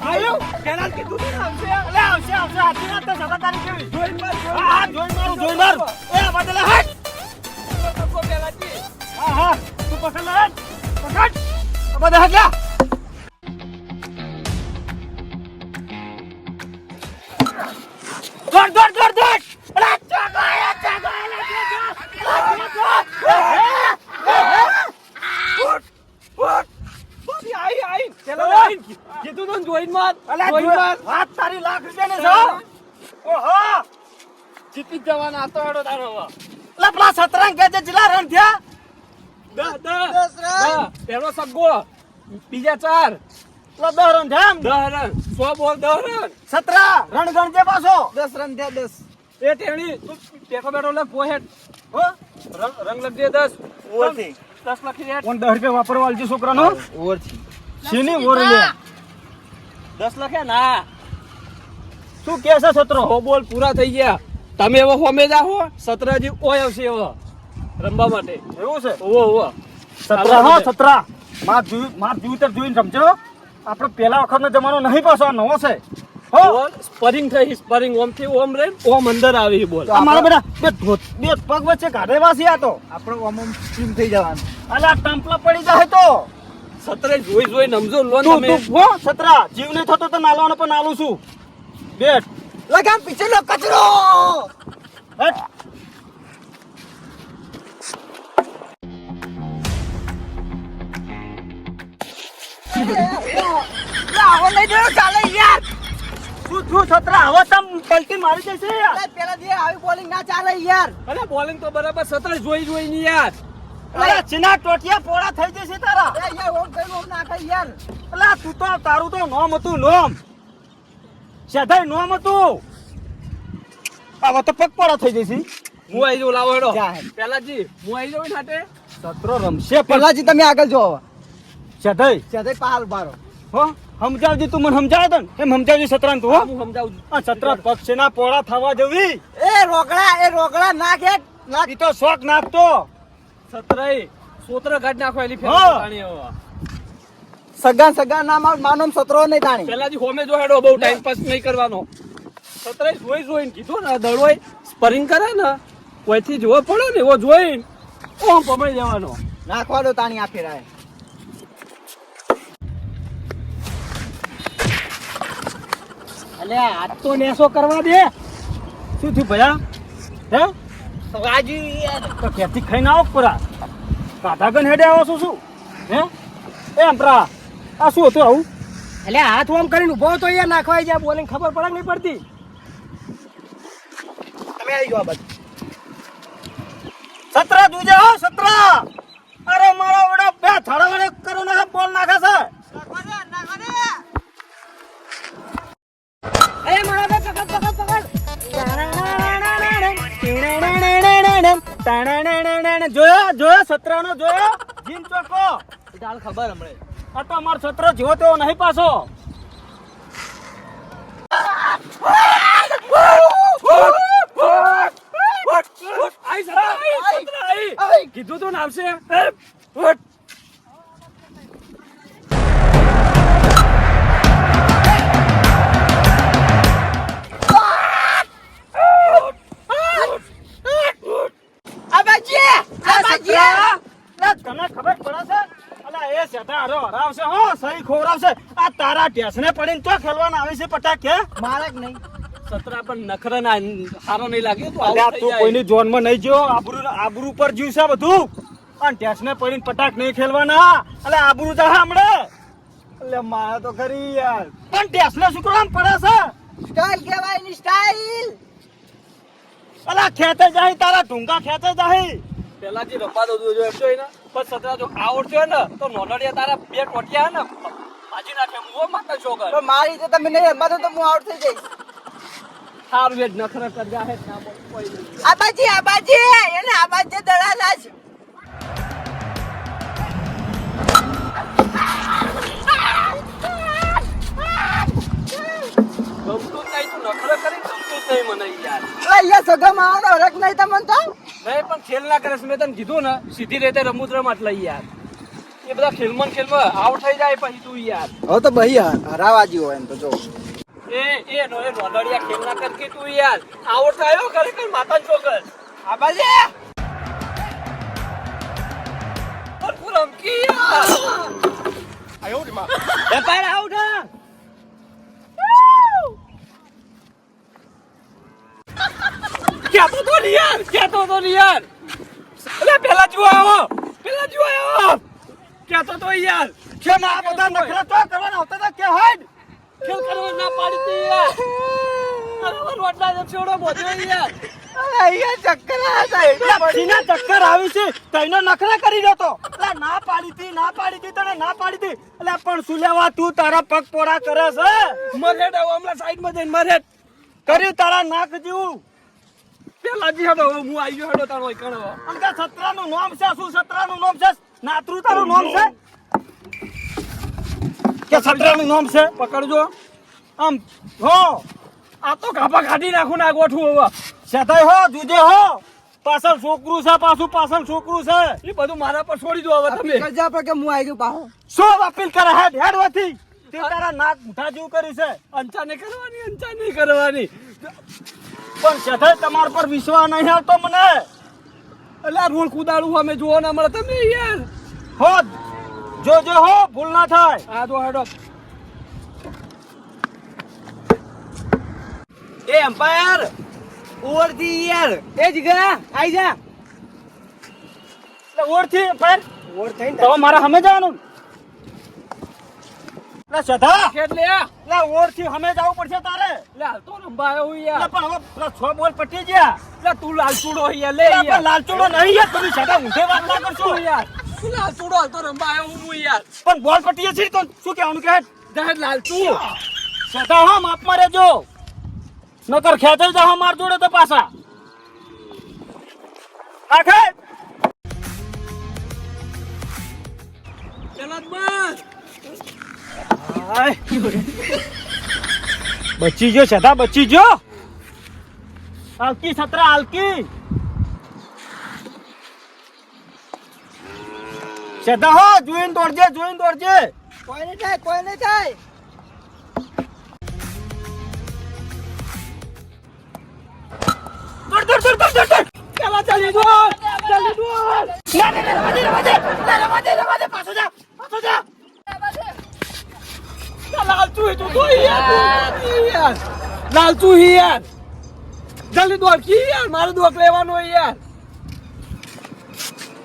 આયો કેનાલ કીધું ને આવશે હાથી ના તો સગતાની કેવી જોઈ મારું એ બદલે હટ તો પેલાજી હા તું પકડ લે પકડ બધા હટ જા દોડ અરે ચાગા આઈ ચલો કીધું તો જોઈન માર વાત તારી લાખ રૂપિયા ને છો ઓહો જીતી જવાના આ તો એડો તારો લે પેલા સતરંગ કે જે જિલ્લા રન થયા 10 પેલો સગ્ગો બીજા 4 લે 10 રન થયા 10 રન 100 બોલ 10 રન 17 રન ગણજે પાછો 10 રન થયા 10 એ ટેણી તું ટેકો બેઠો લે પોહેટ હો રંગ લખ દે 10 ઓવરથી 10 લખી દે કોણ 10 રૂપિયા વાપરવા આલજો છોકરાનો ઓવરથી સીની ઓવર લે 10 લખે ના શું કે છે સતરો હો બોલ પૂરા થઈ ગયા તમે હવે હોમે જાઓ સતરાજી ઓય આવશે હવે રમવા માટે એવું છે ઓવો સતરા હો સતરા માર જીવતર જોઈને સમજો આપણે પેલા વખતનો જમાનો નહીં પાછો નવો છે હો સ્પરિંગ થઈ સ્પરિંગ ઓમ થી ઓમ રે ઓમ અંદર આવી બોલ અમારા બેટા બે પગ વચ્ચે કાઢે વાસી આ તો આપણે ઓમ ટીમ થઈ જવાનું અલા ટંપલા પડી જાય તો સતરે જોઈ નમજો લોન તમે હો સતરા જીવ નહીં થતો તો નાલવાનો પણ નાલું છું બેટ લગામ પીછેનો કચરો હટ આવો લઈ દેવો ચાલે યાર શું સતરા આવો તમ પલટી મારી દેશે યાર પેલા દે આવી બોલિંગ ના ચાલે યાર અરે બોલિંગ તો બરાબર સતરા જોઈ ની યાર અરે ચિના ટોટિયા પોળા થઈ જશે તારા એ યાર ઓમ કઈ ઓમ નાખે યાર અલા તું તો તારું તો નોમ હતું નોમ સદાય નોમ હતું આવા તો પગ પોળા થઈ જશે હું આઈ જો લાવો હેડો પેલાજી હું આઈ જો નાટે સતરો રમશે પેલાજી તમે આગળ જો સદાય પાલ બારો હો સમજાવજી તું મને સમજાવે તો એમ સમજાવજી સતરાન તું હો હું સમજાવું આ સતરા પગ છે ના પોળા થવા જવી એ રોકડા નાખે નાખ ઈ તો શોક નાખતો સતરાઈ સોત્ર ગાડ નાખો એલી ફેર પાણી હવે સગા નામ માનો સતરો નહીં તાણી પેલાજી હોમે જો હેડો બહુ ટાઈમ પાસ નહીં કરવાનો સતરાઈ જોઈને કીધું ને દડોય સ્પરિંગ કરે ને કોઈથી જોવો પડે ને એવો જોઈને ઓમ પમળી જવાનો નાખવા દો તાણી આ ફેરાય અલે આજ તો નેસો કરવા દે શું થયું ભયા હે સગાજી તો કેથી ખાઈને આવો પૂરા કાઢા ગન હેડે આવો શું હે એમ પ્રા આ શું હતું આવું એટલે હાથ ઓમ કરીને ઉભો તો અહીંયા નાખવાય જાય બોલિંગ ખબર પડે નહીં પડતી તમે આવી જાઓ બાજુ સતરા દુજે હો સતરા અરે મારો વડો બે થાડા વડે કરો ને બોલ નાખે છે અરે મારા બે પકડ જોયો સતરાનો જોયો જીમ ચોકો ચાલ ખબર હમણે આ તો અમાર સતરો જેવો તેવો નહીં પાછો કીધું તું નામ છે તને ખબર પડે છે અલા એ સેટા હરો હરાવશે હો સહી ખોરાવશે આ તારા ટેસને પડીને તો ખેલવાના આવે છે પટાક કે મારે કે નહીં સતરા પણ નખરા ના સારો નહીં લાગ્યો તો આવું તું કોઈની જોન માં નહીં જો આબરૂ પર જીવ છે બધું અને ટેસને પડીને પટાક નહીં ખેલવાના અલે આબરૂ જા હમણે અલે મારા તો ખરી યાર પણ ટેસને શું કરવાનું પડે છે સ્ટાઈલ કહેવાય ની સ્ટાઈલ અલા ખેતે જાય તારા ઢુંગા ખેતે જાય પેલાથી રમવા દો જો એમ જોઈ ને પણ સતરા જો આવડતો ને તો નોનડિયા તારા બે ટોટિયા ને બાજી નાખે હું માતા છોકર તો મારી તો તમે નહીં રમવા દો તો હું આઉટ થઈ જઈશ સારું વેજ નખરા કર જા હે ના કોઈ આબાજી એને આબાજી દડા લાજ ગમતું નહીં તું નખરા કરી ગમતું નહીં મને યાર અહીંયા સગામાં આવવાનો હરક નહીં તમને તો નહીં પણ ખેલ ના કરે મેં તને કીધું ને સીધી રીતે રમૂત રમ આટલા યાર એ બધા ખેલમાં આઉટ થઈ જાય પછી તું યાર હવે તો ભાઈ હરાવાજી હોય એમ તો જો એ રોડડિયા ખેલ ના કર કે તું યાર આઉટ થયો ખરેખર માતા છોકર આ બાજે પૂરમ કી યાર આયો રે માં એ પાર આઉટ ક્યાં તો યાર અલે પેલા જો આવો ક્યાં તો યાર કે ના બધા નખરા તો કરવાના હોતા હતા કે હાડ ખેલ કરવા ના પાડી તી યાર અરે રોડલા જ છોડો બોજો યાર અહીંયા ચક્કર આ સીના ચક્કર આવી છે તઈનો નખરા કરી દો તો એટલે ના પાડી તી તને ના પાડી તી એટલે પણ શું લેવા તું તારા પગ પોડા કરે છે મરેડ આવો હમણાં સાઈડમાં જઈને મરેડ કર્યું તારા નાક જેવું પેલા જી હડો હું આવી ગયો હડો તારો કણો અને કે સત્રાનું નામ છે શું સત્રાનું નામ છે નાત્રુ તારું નામ છે કે સત્રાનું નામ છે પકડજો આમ હો આ તો ગાભા કાઢી નાખું ના ગોઠું હવે સેતાઈ હો જુજે હો પાછળ છોકરું છે પાછળ છોકરું છે એ બધું મારા પર છોડી દો હવે તમે ગજા પર કે હું આવી ગયો પાહો શું અપીલ કરે હેડ વથી તે તારા નાક મુઠા જેવું કર્યું છે અંચા નહીં કરવાની પણ સેતાઈ તમાર પર વિશ્વાસ નહીં આવતો મને અલ્યા રોડ કુદાડું અમે જોવો ના મળે તમે યાર હો જો હો ભૂલ ના થાય આ જો હેડો એ એમ્પાયર ઓવરથી યાર એ જગા આઈ જા એટલે ઓવરથી એમ્પાયર ઓવર થઈને તો મારા હમે જવાનું લે સધા ખેડ લે લે ઓવરથી હમે જવું પડશે તારે લે તો રંબા આવ્યો યાર પણ હવે પેલા 6 બોલ પટી ગયા લે તું લાલચુડો યાર લે યાર લાલચુડો નહીં યાર તમે સધા ઊંધે વાત ના કરશો યાર તું લાલચુડો તો રંબા આવ્યો હું યાર પણ બોલ પટીએ છે તો શું કહેવાનું કે જાહેર લાલચુ સધા હા માપમાં રહેજો નકર ખેંચાઈ જાવ માર જોડે તો પાછા આખે પેલા બસ બચી જો સદા બચી જો આલકી સતરા આલકી સદા હો જોઈન દોડજે કોઈ નહીં જાય દોડ પેલા ચાલી દો ના પાછો જા લાલચુ તું તો યાર લાલચુ યાર જલ્દી દોડ કી યાર મારે દોક લેવાનો યાર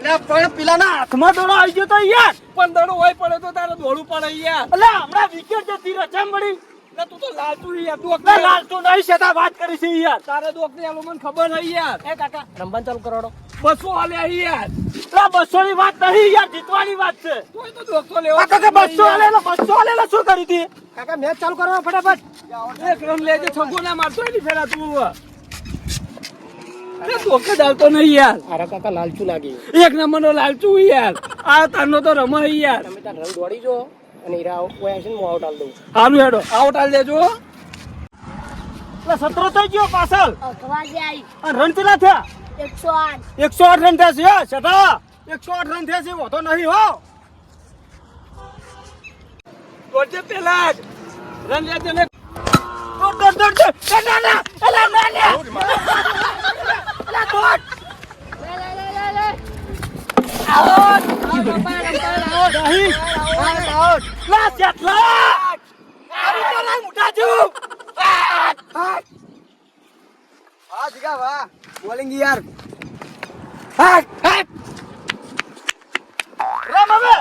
લે પણ પેલાના હાથમાં દોડો આવી ગયો તો યાર પણ દડો હોય પડે તો તારે દોડવું પડે યાર એટલે હમણાં વિકેટ જતી રચમ મળી લે તું તો લાલચુ યાર દોક લાલચુ નહીં સેતા વાત કરી છે યાર તારે દોક ને આલો મને ખબર નહીં યાર એ કાકા રમવાનું ચાલુ કરાડો 200 હાલ્યા યાર લા 200 ની વાત નહીં યાર જીતવાની વાત છે તોય તો દોક તો લેવા કાકા 200 આલેલો શું કરી હતી કાકા મેચ ચાલુ કરવા ફટાફટ એક રન લેજે છગો ના મારતો નહીં ફેરા તું અરે દોકે ચાલતો નહીં યાર અરે કાકા લાલચુ લાગી એક નંબરનો લાલચુ યાર આ તારનો તો રમ યાર તમે તાર રન દોડી જો અને ઈરા કોઈ હશે ને હું આઉટ આલ દઉં હાલું હેડો આઉટ આલ દેજો એટલે 17 થઈ ગયો પાછળ અખવાજી આવી અને રન કેટલા થયા 108 108 રન થયા છે હો સદા 108 રન થયા છે વધો નહીં હો દોડજે પેલા જ રન લેજે ને દોડ ના એલા ના એલા દોડ લે આઉટ નહીં આઉટ લા જેટલા આરી તો લઈ મુઠા જો હા જીગા વાહ બોલિંગ યાર હાટ રમ હવે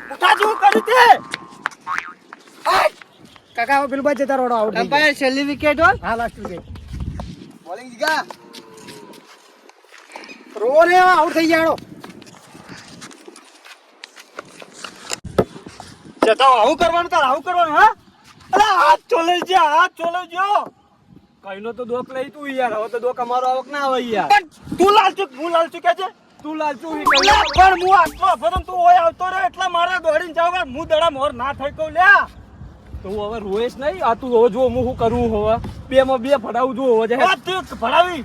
મુઠા જો કરી તે કાકા હવે પેલું બાજે તારો આઉટ અમ્પાયર છેલ્લી વિકેટ હો હા લાસ્ટ વિકેટ બોલિંગ જીગા રોને આઉટ થઈ જાણો જતા આવું કરવાનું હા અરે હાથ ચોલે જો કઈનો તો દોક લઈ તું યાર હવે તો દોક અમારો આવક ના આવે યાર પણ તું લાલચુ કે છે તું લાલચુ હી પણ હું આટલો ફરમ તું ઓય આવતો રે એટલે મારે દોડીને જાવ હું દડા મોર ના થઈ કહું લ્યા તો હું હવે રોઈશ નહીં આ તું હવે જો હું શું કરું હવે બે માં બે ભડાવું જો હવે જહે ભણાવી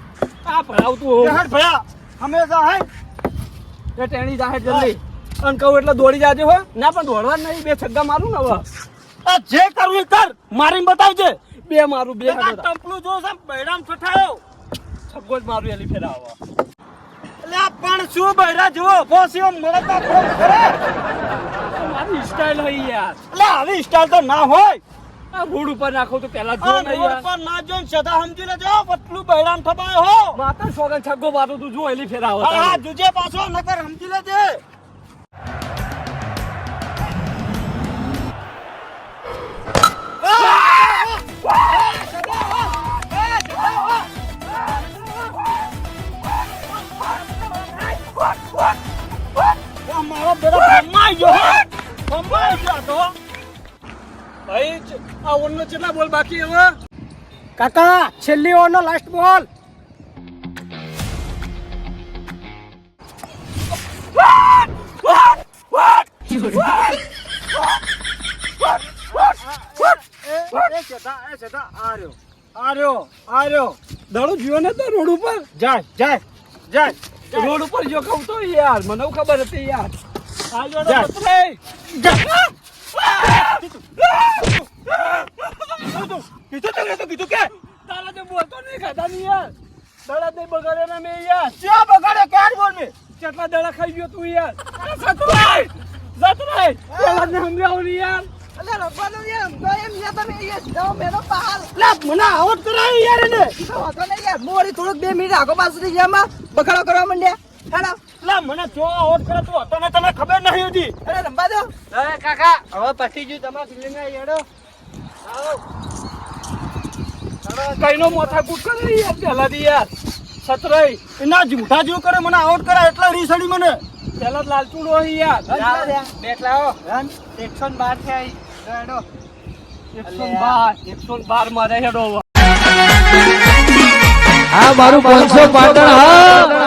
આ ભડાવતું હવે હેડ ભયા હંમેશા હે એ ટેણી જાહે જલ્દી અને કહું એટલે દોડી જાજે હો. ના પણ દોડવા જ નહીં, 2 છગ્ગા મારું ને હવે. આ જે કરવું એ કર, મારીને બતાવજે. 2 મારું 2 આ ટપલું જો છે બૈરામ ઠઠાયો. છગ્ગો જ મારું એલી ફેરા હવે. એટલે આ પણ શું બૈરા જુઓ ફોસીઓ મળે તો ફોન કરે. મારી સ્ટાઈલ હોય યાર. એટલે આવી સ્ટાઈલ તો ના હોય. આ રોડ ઉપર નાખો તો પેલા આ જો ને રોડ યાર. પર ના જોઈને સદા સમજી લેજો, પતલું બૈરામ ઠપાયો હો. માતા સોગન છગ્ગો મારું તું જો એલી ફેરા હા હા, હવે. જુજે પાછો નકર સમજી લેજે. મારો બેટો ફમાઈ ગયો હો. ફમાઈ ગયો તો. ભાઈ આ ઓનનો કેટલા બોલ બાકી હવે? કાકા છેલ્લી ઓવરનો લાસ્ટ બોલ. દાડો જીવો ને તો રોડ ઉપર જાય જાય જાય. રોડ ઉપર જો કહું તો યાર મને ખબર હતી યાર. જા. કીધું કે તારા તો બોલતો નહીં ખાતા નહીં યાર. દડા નહીં બગાડે ને મેં યાર. ચા બગાડે ક્યાં બોલ મે. કેટલા દડા ખાઈ ગયો તું યાર. જતરાય પેલા ને સમજાવો ને યાર. લે મને આવત કરાય યાર એને. બખાડો કરવા માંડ્યા હેડો લે મને જો આવત કરે તું હતો ને તને ખબર નહીં હતી. અરે રંબા દો અરે કાકા હવે પતી ગયું તમારા ફિલ્મ ના યાડો. કઈનો મોથા કૂટ કરે યાર પહેલાથી યાર. સતરાય એના જૂઠા જેવું કરે મને આવત કરાય એટલે રીસડી મને. પેલા લાલચુડો હોય યાર. બેટલાઓ 112 છે આઈ હેડો 112 મારે હેડો. આ મારું 500 પાટણ હા.